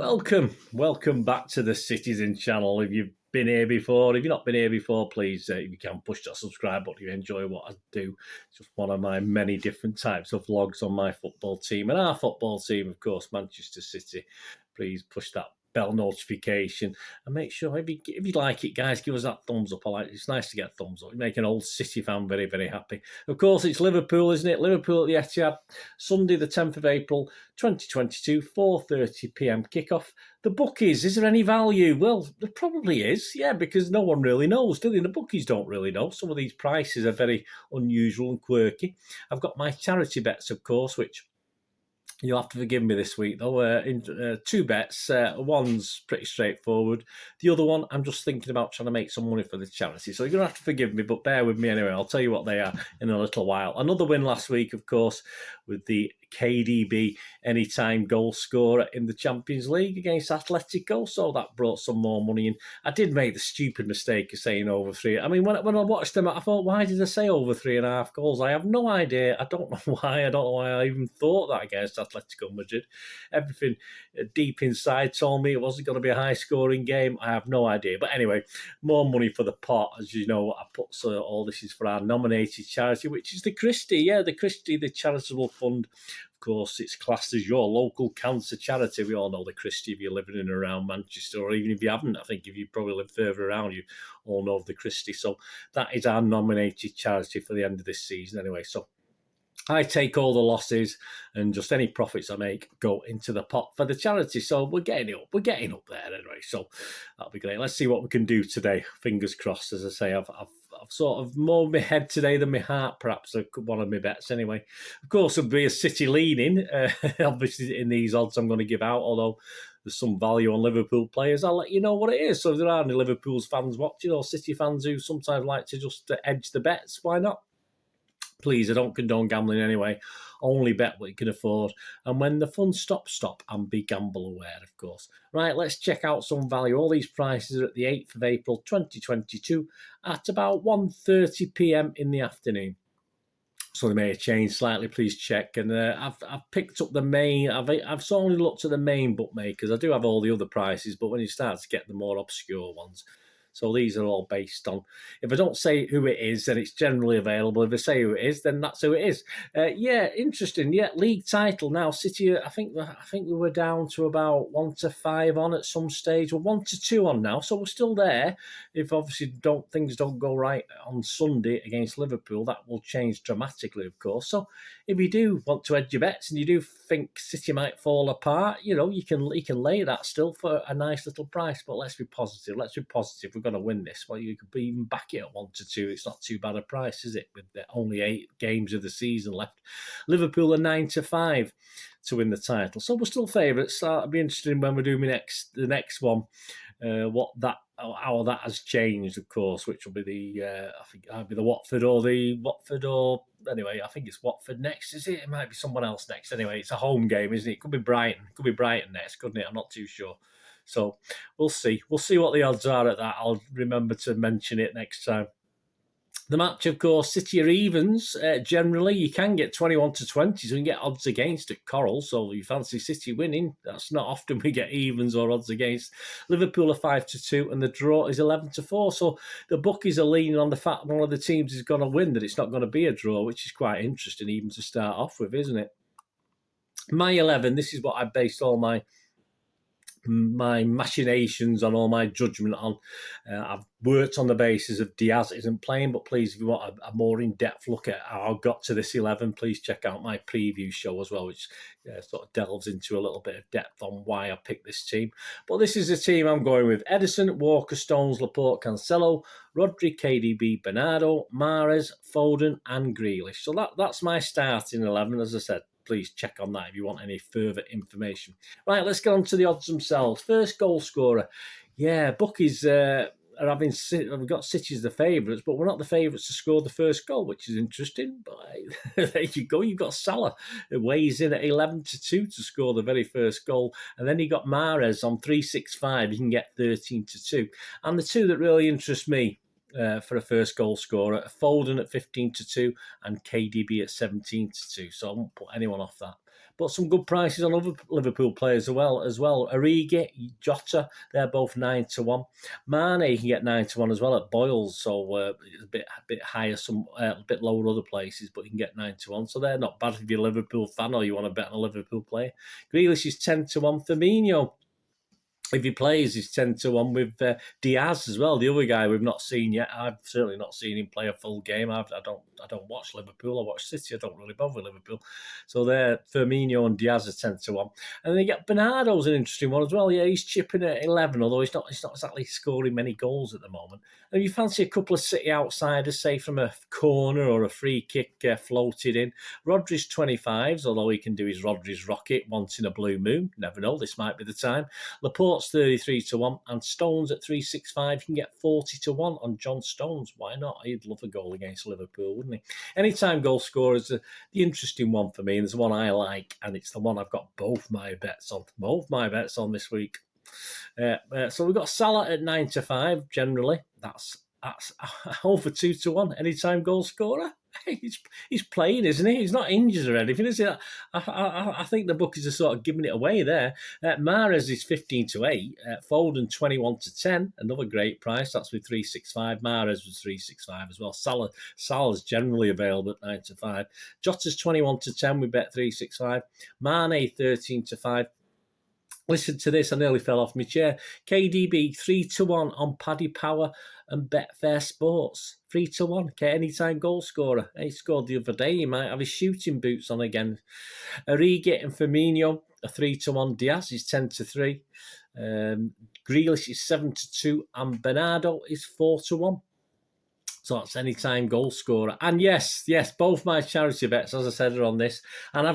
Welcome back to the Citizen channel. If you've been here before, if you've not been here before, please, if you can, push that subscribe button if you enjoy what I do. It's just one of my many different types of vlogs on my football team and our football team, of course, Manchester City. Please push that bell notification and make sure if you like it, guys, give us that thumbs up. It's nice to get a thumbs up. You make an old City fan very, very happy. Of course, it's Liverpool, isn't it? Liverpool at the Etihad, Sunday the 10th of April 2022, 4:30 p.m. kickoff. The bookies, is there any value? Well, there probably is, yeah, because no one really knows, do they? The bookies don't really know. Some of these prices are very unusual and quirky. I've got my charity bets, of course, which you'll have to forgive me this week, though. Two bets. One's pretty straightforward. The other one, I'm just thinking about trying to make some money for the charity. So you're going to have to forgive me, but bear with me anyway. I'll tell you what they are in a little while. Another win last week, of course, with the KDB anytime goal scorer in the Champions League against Atletico. So that brought some more money in. I did make the stupid mistake of saying over 3. I mean, when I watched them, I thought, why did I say over 3.5 goals? I have no idea. I don't know why. I don't know why I even thought that against Atletico Madrid. Everything deep inside told me it wasn't going to be a high-scoring game. I have no idea. But anyway, more money for the pot. As you know, I put all this is for our nominated charity, which is the CHRISTIE. Yeah, the CHRISTIE, the charitable fund. Of course, it's classed as your local cancer charity. We all know the CHRISTIE if you're living in and around Manchester, or even if you haven't. I think if you probably live further around, you all know of the CHRISTIE. So that is our nominated charity for the end of this season anyway. So I take all the losses and just any profits I make go into the pot for the charity. So we're getting up there anyway. So that'll be great. Let's see what we can do today. Fingers crossed. As I say, I've sort of more my head today than my heart, perhaps, one of my bets anyway. Of course, there'll be a City leaning, obviously, in these odds I'm going to give out, although there's some value on Liverpool players. I'll let you know what it is. So if there are any Liverpool fans watching or City fans who sometimes like to just edge the bets, why not? Please, I don't condone gambling anyway. Only bet what you can afford. And when the fun stops, stop and be gamble aware, of course. Right, let's check out some value. All these prices are at the 8th of April 2022 at about 1:30 p.m. in the afternoon. So they may have changed slightly. Please check. And I've picked up the main. I've only looked at the main bookmakers. I do have all the other prices, but when you start to get the more obscure ones. So these are all based on, if I don't say who it is, then it's generally available. If I say who it is, then that's who it is. Yeah, interesting. Yeah, league title now. City, I think we were down to about 1-5 on at some stage. We're 1-2 on now, so we're still there. If obviously things don't go right on Sunday against Liverpool, that will change dramatically, of course. So if you do want to hedge your bets and you do think City might fall apart, you know, you can lay that still for a nice little price. But let's be positive. We're going to win this. Well, you could even back it at 1-2. It's not too bad a price, is it? With only 8 games of the season left. Liverpool are 9-5 to win the title, so we're still favourites. I'll be interested in when we do the next one, how that has changed, of course, which will be I think either be the Watford or anyway, I think it's Watford next, is it? It might be someone else next. Anyway, it's a home game, isn't it? It could be Brighton next, couldn't it? I'm not too sure. So we'll see. We'll see what the odds are at that. I'll remember to mention it next time. The match, of course, City are evens. Generally, you can get 21-20, so you can get odds against at Coral. So you fancy City winning. That's not often we get evens or odds against. Liverpool are 5-2, and the draw is 11-4. So the bookies are leaning on the fact one of the teams is going to win, that it's not going to be a draw, which is quite interesting even to start off with, isn't it? My 11, this is what I based all my machinations on, all my judgment on. I've worked on the basis of Diaz isn't playing, but please, if you want a more in-depth look at how I got to this 11, please check out my preview show as well, which sort of delves into a little bit of depth on why I picked this team. But this is the team I'm going with: Ederson, Walker, Stones, Laporte, Cancelo, Rodri, KDB, Bernardo, Mahrez, Foden and Grealish. So that's my starting 11, as I said. Please check on that if you want any further information. Right, let's get on to the odds themselves. First goal scorer. Yeah, bookies are we've got City as the favourites, but we're not the favourites to score the first goal, which is interesting. But there you go. You've got Salah, who weighs in at 11-2 to score the very first goal. And then you got Mahrez on 365. You can get 13-2. And the two that really interest me for a first goal scorer, Foden at 15-2 and KDB at 17-2. So I won't put anyone off that. But some good prices on other Liverpool players as well. Origi, Jota, they're both 9-1. Mane, you can get 9-1 as well at Boyles, so it's a bit higher, a bit lower other places, but you can get 9-1. So they're not bad if you're a Liverpool fan or you want to bet on a Liverpool player. Grealish is 10-1. Firmino, if he plays, he's 10-1 with Diaz as well, the other guy we've not seen yet. I've certainly not seen him play a full game. I don't watch Liverpool. I watch City. I don't really bother with Liverpool. So there, Firmino and Diaz are 10-1. And then you get Bernardo's an interesting one as well. Yeah, he's chipping at 11, although he's not exactly scoring many goals at the moment. And if you fancy a couple of City outsiders, say from a corner or a free kick floated in, Rodri's 25s, although he can do his Rodri's rocket once in a blue moon. Never know, this might be the time. Laporte's 33-1, and Stones at 365. You can get 40-1 on John Stones. Why not? He'd love a goal against Liverpool, wouldn't he? Anytime goal scorer is the interesting one for me, and there's one I like, and it's the one I've got both my bets on this week. So we've got Salah at 9-5. Generally, that's over 2-1. Anytime goal scorer. He's playing, isn't he? He's not injured or anything, is he? I think the bookies are sort of giving it away there. Mahrez is 15-8. Foden 21-10. Another great price. That's with 365. Mahrez was 365 as well. Salah's generally available at 9-5. Jota's 21-10. We bet 365. Mane 13-5. Listen to this, I nearly fell off my chair. KDB 3-1 on Paddy Power and Betfair Sports. 3-1. Okay, anytime goal scorer. He scored the other day. He might have his shooting boots on again. Origi and Firmino are 3-1. Diaz is 10-3. Grealish is 7-2. And Bernardo is 4-1. So that's anytime goal scorer. And yes, both my charity bets, as I said, are on this. And I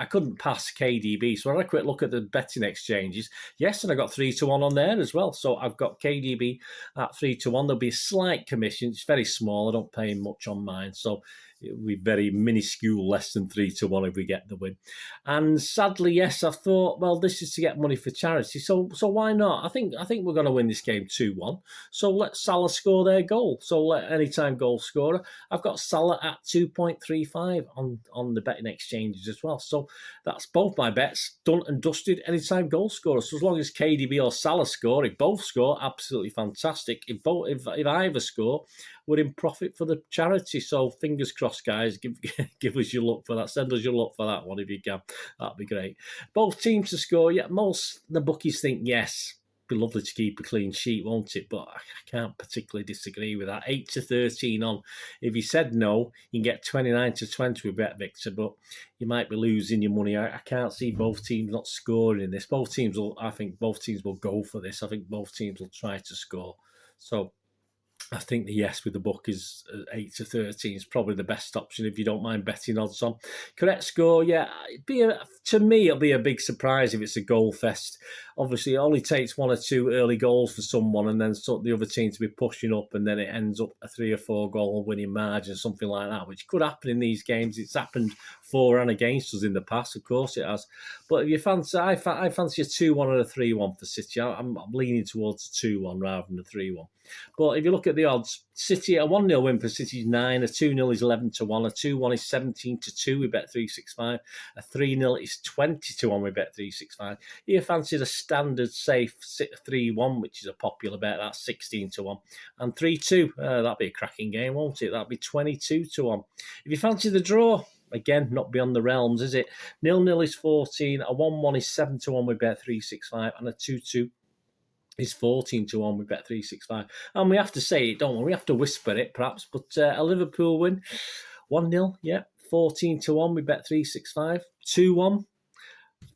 couldn't pass KDB. So I had a quick look at the betting exchanges. Yes, and I got 3-1 on there as well. So I've got KDB at 3-1. There'll be a slight commission. It's very small. I don't pay much on mine. So it'll be very minuscule, less than 3-1 if we get the win. And sadly, yes, I thought, well, this is to get money for charity. So why not? I think we're going to win this game 2-1. So let Salah score their goal. So let anytime goal scorer. I've got Salah at 2.35 on the betting exchanges as well. So that's both my bets done and dusted. Anytime goal scorer. So as long as KDB or Salah score, if both score, absolutely fantastic. If either score, we're in profit for the charity. So fingers crossed, guys. Give us your luck for that. Send us your luck for that one if you can. That'd be great. Both teams to score. Yeah, most the bookies think yes. Be lovely to keep a clean sheet, won't it? But I can't particularly disagree with that. 8-13 on. If you said no, you can get 29-20 with Bet Victor, but you might be losing your money. I can't see both teams not scoring in this. I think both teams will go for this. I think both teams will try to score. So I think the yes with the book is 8-13 is probably the best option if you don't mind betting odds on. Correct score, yeah. To me, it'll be a big surprise if it's a goal fest. Obviously, it only takes 1 or 2 early goals for someone and then the other team to be pushing up and then it ends up a 3 or 4 goal winning margin, something like that, which could happen in these games. It's happened for and against us in the past, of course it has. But if you fancy, I fancy a 2-1 or a 3-1 for City. I'm leaning towards a 2-1 rather than a 3-1. But if you look at the odds, City, a 1-0 win for City is 9, a 2-0 is 11-1, a 2-1 is 17-2 with Bet 365, a 3-0 is 20-1 with Bet 365. You fancy the standard safe 3-1, which is a popular bet, that's 16-1, and 3-2. That'd be a cracking game, won't it? That'd be 22-1. If you fancy the draw, again, not beyond the realms, is it? 0-0 is 14, a 1-1 is 7-1 with Bet 365, and a 2-2 is 14-1 with Bet 365. And we have to say it, don't we? We have to whisper it, perhaps, but a Liverpool win, 1-0, yeah, 14-1 with Bet 365, 2-1.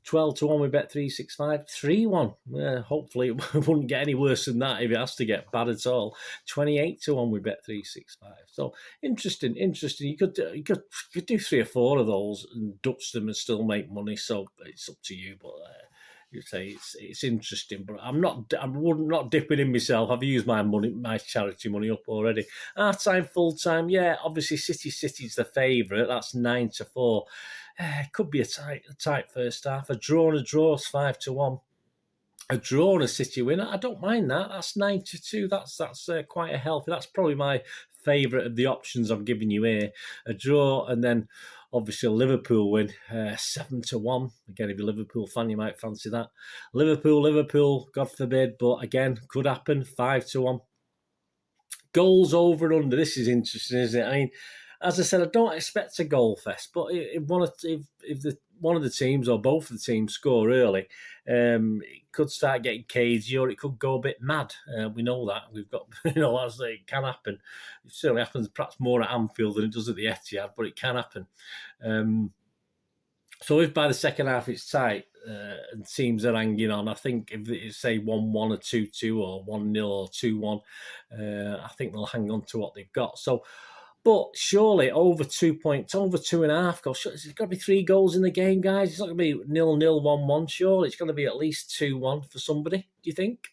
12-1 with Bet 365, 3-1. Hopefully it wouldn't get any worse than that if it has to get bad at all. 28-1 with Bet 365. So interesting. You could do 3 or 4 of those and dutch them and still make money. So it's up to you, but you say it's interesting. But I'm not dipping in myself. I've used my charity money up already. Half time, full time, yeah. Obviously City's the favourite. That's 9-4. It could be a tight first half. A draw is 5-1. A draw and a City winner, I don't mind that. That's 9-2. That's quite a healthy. That's probably my favourite of the options I'm giving you here. A draw and then Obviously, Liverpool win 7-1. Again, if you're a Liverpool fan, you might fancy that. Liverpool, God forbid, but again, could happen. 5-1. Goals over and under. This is interesting, isn't it? I mean, as I said, I don't expect a goal fest, but if one of the teams or both of the teams score early, it could start getting cagey or it could go a bit mad. We know that. We've got, it can happen. It certainly happens perhaps more at Anfield than it does at the Etihad, but it can happen. So if by the second half it's tight and teams are hanging on, I think if it's say 1-1 or 2-2 or 1-0 or 2-1, I think they'll hang on to what they've got. So, but surely over 2 points, over 2.5 goals. It's got to be 3 goals in the game, guys. It's not going to be 0-0, 1-1. Surely it's going to be at least 2-1 for somebody. Do you think?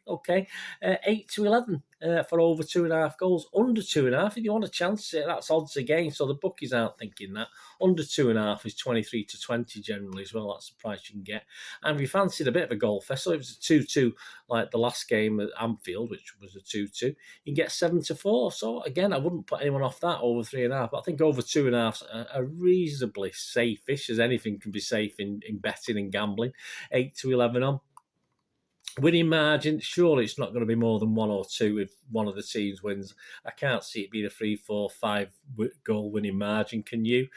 Okay, 8-11 for over 2.5 goals. Under 2.5, if you want a chance, that's odds again. So the bookies aren't thinking that. Under 2.5 is 23-20 generally as well. That's the price you can get. And if you fancied a bit of a goal fest, so it was a 2-2 like the last game at Anfield, which was a 2-2, you can get 7-4. So again, I wouldn't put anyone off that over 3.5. But I think over 2.5 are reasonably safe-ish, as anything can be safe in betting and gambling. 8-11 on. Winning margin, surely it's not going to be more than 1 or 2 if one of the teams wins. I can't see it being a 3, 4, 5 goal winning margin. Can you?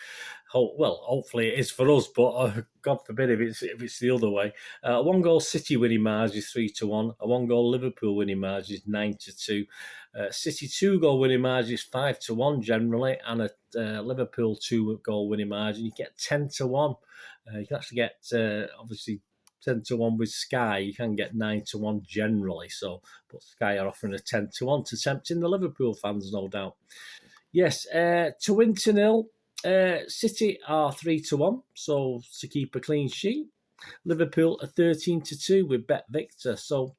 Well, hopefully it is for us, but God forbid if it's the other way. 1 goal City winning margin is 3-1. A 1 goal Liverpool winning margin is 9-2. City 2 goal winning margin is 5-1 generally, and a Liverpool 2 goal winning margin you get 10-1. You can actually get obviously 10-1 with Sky. You can get 9-1 generally. So, but Sky are offering a 10-1 to tempt in the Liverpool fans, no doubt. Yes, to win 2-0. City are 3-1, so to keep a clean sheet. Liverpool are 13-2 with Bet Victor. So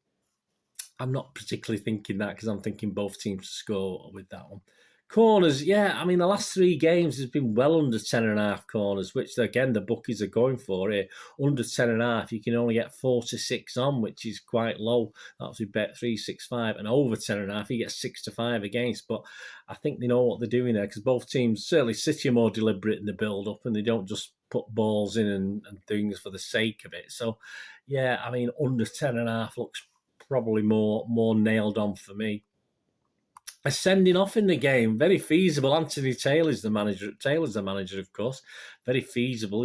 I'm not particularly thinking that because I'm thinking both teams to score with that one. Corners, yeah, I mean, the last 3 games has been well under 10.5 corners, which, again, the bookies are going for here. Under 10.5, you can only get 4-6 on, which is quite low. That's with Bet 365. And over 10.5, you get 6-5 against. But I think they know what they're doing there because both teams, certainly City, are more deliberate in the build-up and they don't just put balls in and things for the sake of it. So, yeah, I mean, under 10.5 looks probably more nailed on for me. A sending off in the game, very feasible. Anthony Taylor's the manager, of course. Very feasible.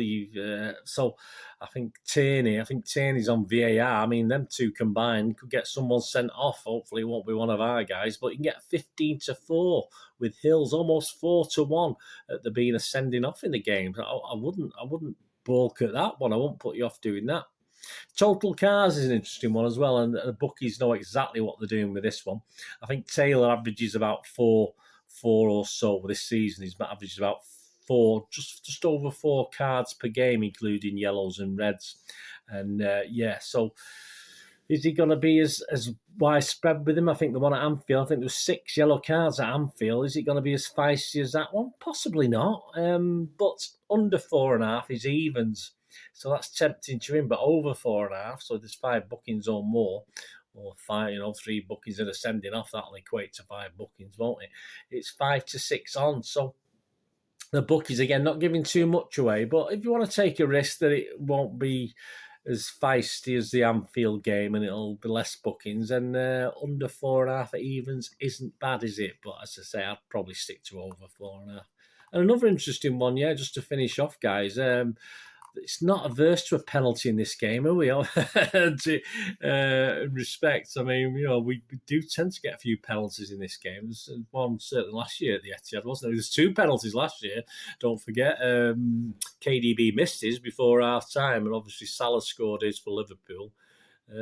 So I think Tierney's on VAR. I mean, them two combined could get someone sent off. Hopefully it won't be one of our guys, but you can get 15-4 with Hills, almost 4-1 at there being a sending off in the game. I wouldn't balk at that one. I won't put you off doing that. Total cars is an interesting one as well, and the bookies know exactly what they're doing with this one. I think Taylor averages about four or so this season. He's averaged about 4, just over 4 cards per game, including yellows and reds. And so is he going to be as widespread with him? I think the one at Anfield, I think there was 6 yellow cards at Anfield. Is it going to be as feisty as that one? Possibly not. But under 4.5 is evens. So that's tempting to win, but over 4.5, so there's 5 bookings or more, or 5, 3 bookings that are sending off, that'll equate to 5 bookings, won't it? It's 5-6 on, so the bookies, again, not giving too much away, but if you want to take a risk that it won't be as feisty as the Anfield game and it'll be less bookings, and under 4.5 at evens isn't bad, is it? But as I say, I'd probably stick to over 4.5. And another interesting one, just to finish off, guys, it's not averse to a penalty in this game, are we? In respect, I mean, we do tend to get a few penalties in this game. There's one certainly last year at the Etihad, wasn't there? There's 2 penalties last year. Don't forget, KDB missed his before half time, and obviously Salah scored his for Liverpool.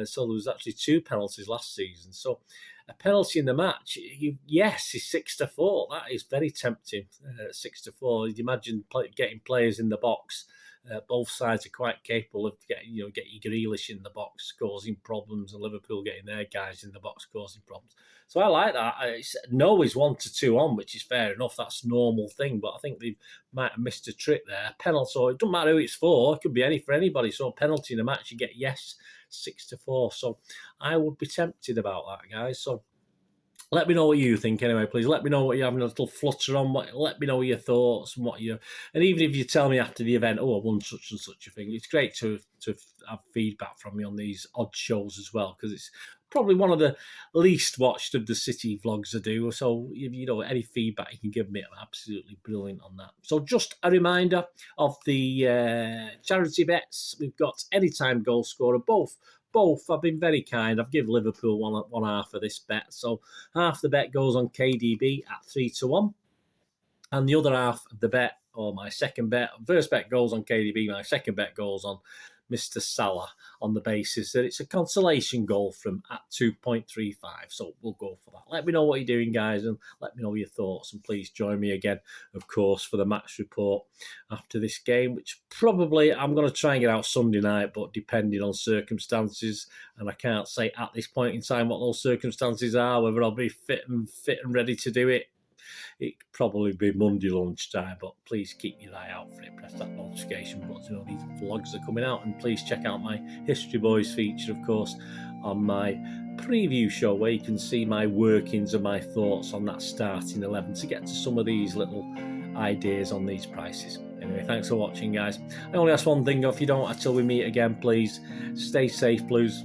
So there was actually 2 penalties last season. So a penalty in the match, yes, is 6-4. That is very tempting. 6-4. You'd imagine getting players in the box. Both sides are quite capable of getting your Grealish in the box causing problems, and Liverpool getting their guys in the box causing problems. So I like that. No is 1-2 on, which is fair enough. That's a normal thing, but I think they might have missed a trick there. Penalty, so it doesn't matter who it's for. It could be for anybody. So a penalty in a match, you get 6-4. So I would be tempted about that, guys. So Let me know what you think anyway, please. Let me know what you're having a little flutter on. Let me know your thoughts and and even if you tell me after the event, oh, I won such and such a thing. It's great to have feedback from you on these odd shows as well, because it's probably one of the least watched of the City vlogs I do. So if you know any feedback you can give me, I'm absolutely brilliant on that. So just a reminder of the charity bets. We've got anytime goal scorer, both. I've been very kind. I've given Liverpool one half of this bet. So half the bet goes on KDB at 3-1. And the other half of the bet, or my second bet, first bet goes on KDB, my second bet goes on Mr. Salah, on the basis that it's a consolation goal from at 2.35. So we'll go for that. Let me know what you're doing, guys, and let me know your thoughts. And please join me again, of course, for the match report after this game, which probably I'm going to try and get out Sunday night, but depending on circumstances, and I can't say at this point in time what those circumstances are, whether I'll be fit and ready to do it. It could probably be Monday lunchtime, but please keep your eye out for it. Press that notification button to know these vlogs are coming out. And please check out my History Boys feature, of course, on my preview show, where you can see my workings and my thoughts on that starting 11 to get to some of these little ideas on these prices. Anyway, thanks for watching, guys. I only ask one thing, if you don't until we meet again, please stay safe, Blues.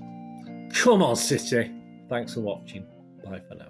Come on, City. Thanks for watching. Bye for now.